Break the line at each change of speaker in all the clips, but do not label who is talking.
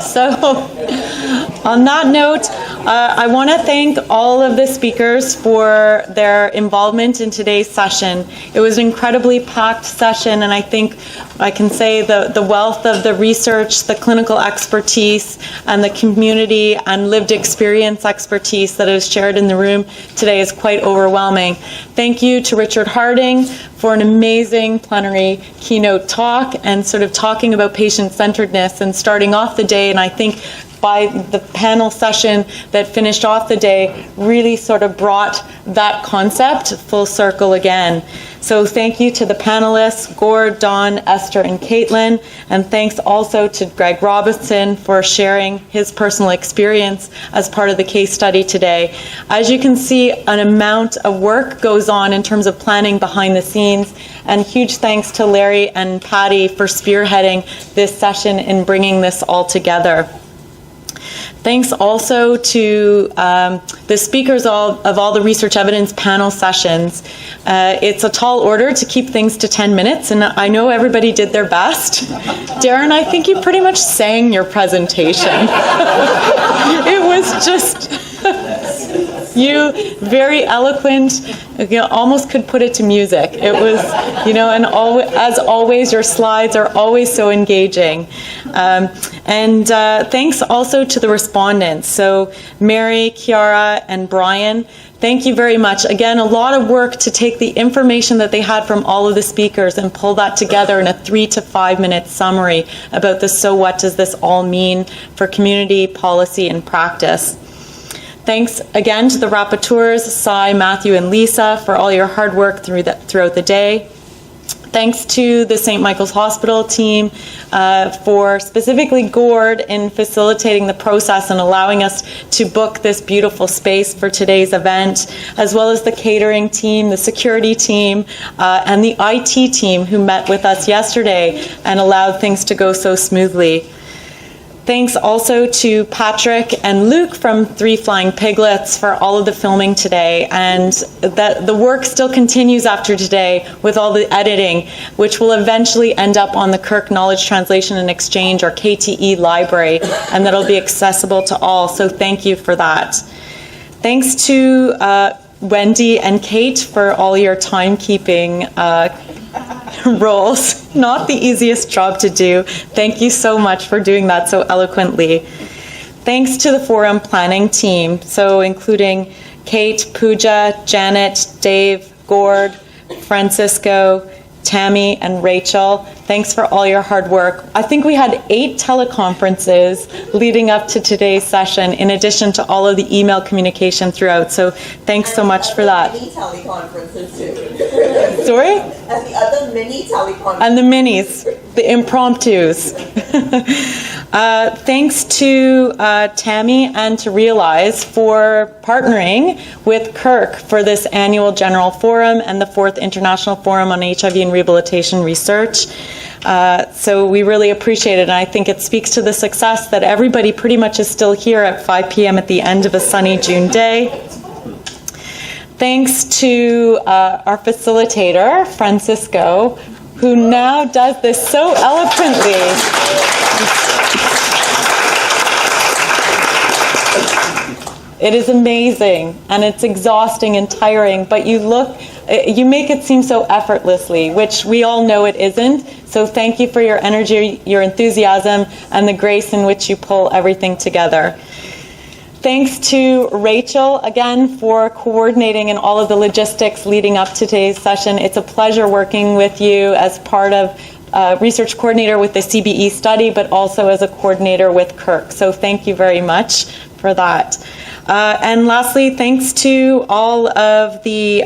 So on that note, I want to thank all of the speakers for their involvement in today's session. It was an incredibly packed session, and I think I can say the wealth of the research, the clinical expertise, and the community and lived experience expertise that is shared in the room today is quite overwhelming. Thank you to Richard Harding for an amazing plenary keynote talk and sort of talking about patient-centeredness and starting off the day, and I think by the panel session that finished off the day really sort of brought that concept full circle again. So thank you to the panelists, Gord, Dawn, Esther, and Caitlin, and thanks also to Greg Robinson for sharing his personal experience as part of the case study today. As you can see, an amount of work goes on in terms of planning behind the scenes, and huge thanks to Larry and Patty for spearheading this session and bringing this all together. Thanks also to the speakers of all the research evidence panel sessions. It's a tall order to keep things to 10 minutes, and I know everybody did their best. Darren, I think you pretty much sang your presentation. It was just, you, very eloquent, you know, almost could put it to music. It was, you know, and as always, your slides are always so engaging. And thanks also to the respondents. So Mary, Kiara, and Brian, thank you very much. Again, a lot of work to take the information that they had from all of the speakers and pull that together in a 3 to 5 minute summary about the so what does this all mean for community, policy, and practice. Thanks again to the rapporteurs, Cy, Matthew, and Lisa, for all your hard work throughout the day. Thanks to the St. Michael's Hospital team for specifically Gord in facilitating the process and allowing us to book this beautiful space for today's event, as well as the catering team, the security team, and the IT team who met with us yesterday and allowed things to go so smoothly. Thanks also to Patrick and Luke from Three Flying Piglets for all of the filming today, and that the work still continues after today with all the editing, which will eventually end up on the Kirk Knowledge Translation and Exchange, or KTE library, and that'll be accessible to all, so thank you for that. Thanks to Wendy and Kate for all your timekeeping roles. Not the easiest job to do. Thank you so much for doing that so eloquently. Thanks to the forum planning team, so including Kate, Pooja, Janet, Dave, Gord, Francisco, Tammy, and Rachel. Thanks for all your hard work. I think we had 8 teleconferences leading up to today's session, in addition to all of the email communication throughout. So thanks so much for that.
Mini teleconferences too.
Sorry?
And the other mini teleconferences.
And the minis, the impromptus. Thanks to Tammy and to Realize for partnering with Kirk for this annual General Forum and the 4th International Forum on HIV and Rehabilitation Research. So we really appreciate it, and I think it speaks to the success that everybody pretty much is still here at 5 p.m. at the end of a sunny June day. Thanks to our facilitator, Francisco, who now does this so eloquently. It is amazing, and it's exhausting and tiring, but you make it seem so effortlessly, which we all know it isn't. So thank you for your energy, your enthusiasm, and the grace in which you pull everything together. Thanks to Rachel, again, for coordinating and all of the logistics leading up to today's session. It's a pleasure working with you as part of research coordinator with the CBE study, but also as a coordinator with Kirk. So thank you very much for that. And lastly, thanks to all of the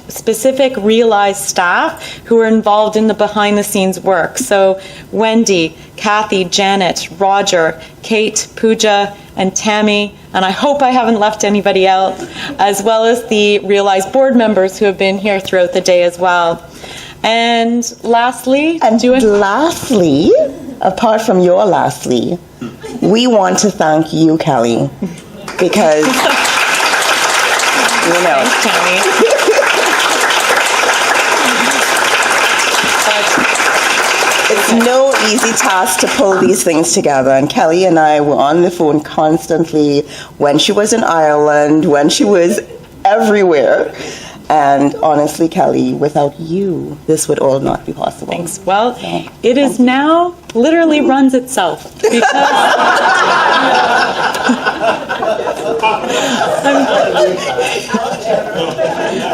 specific Realize staff who are involved in the behind-the-scenes work. So Wendy, Kathy, Janet, Roger, Kate, Pooja, and Tammy, and I hope I haven't left anybody out, as well as the Realize board members who have been here throughout the day as well. And lastly,
apart from your lastly, we want to thank you, Kelly, because, you know.
Thanks, Tammy.
'Cause It's no easy task to pull these things together. And Kelly and I were on the phone constantly when she was in Ireland, when she was everywhere. And honestly, Kelly, without you, this would all not be possible.
Thanks. Well, it is now literally runs itself because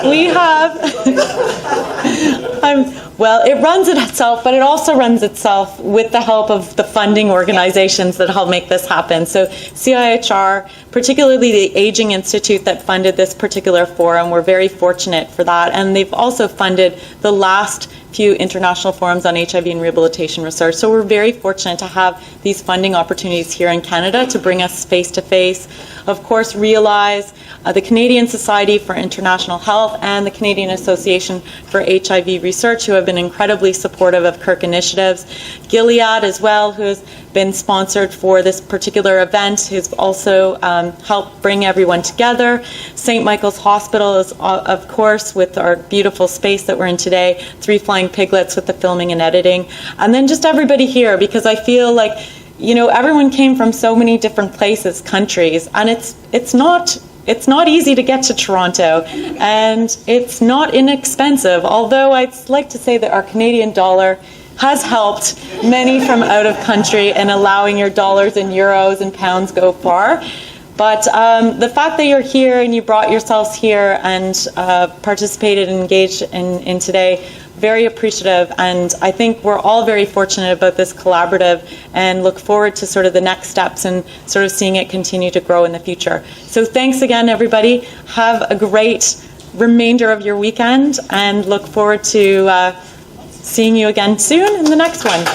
we have. Well, it runs itself, but it also runs itself with the help of the funding organizations that help make this happen. So CIHR, particularly the Aging Institute that funded this particular forum, we're very fortunate for that. And they've also funded the last few international forums on HIV and rehabilitation research. So we're very fortunate to have these funding opportunities here in Canada to bring us face to face. Of course, Realize, the Canadian Society for International Health, and the Canadian Association for HIV Research, who have been incredibly supportive of Kirk initiatives. Gilead as well, who has been sponsored for this particular event, who's also helped bring everyone together. St. Michael's Hospital is, of course, with our beautiful space that we're in today. Three Flying Piglets with the filming and editing. And then just everybody here, because I feel like, you know, everyone came from so many different places, countries, and it's not easy to get to Toronto, and it's not inexpensive, although I'd like to say that our Canadian dollar has helped many from out of country in allowing your dollars and euros and pounds go far. But the fact that you're here and you brought yourselves here and participated and engaged in today, very appreciative, and I think we're all very fortunate about this collaborative and look forward to sort of the next steps and sort of seeing it continue to grow in the future. So thanks again, everybody. Have a great remainder of your weekend and look forward to seeing you again soon in the next one.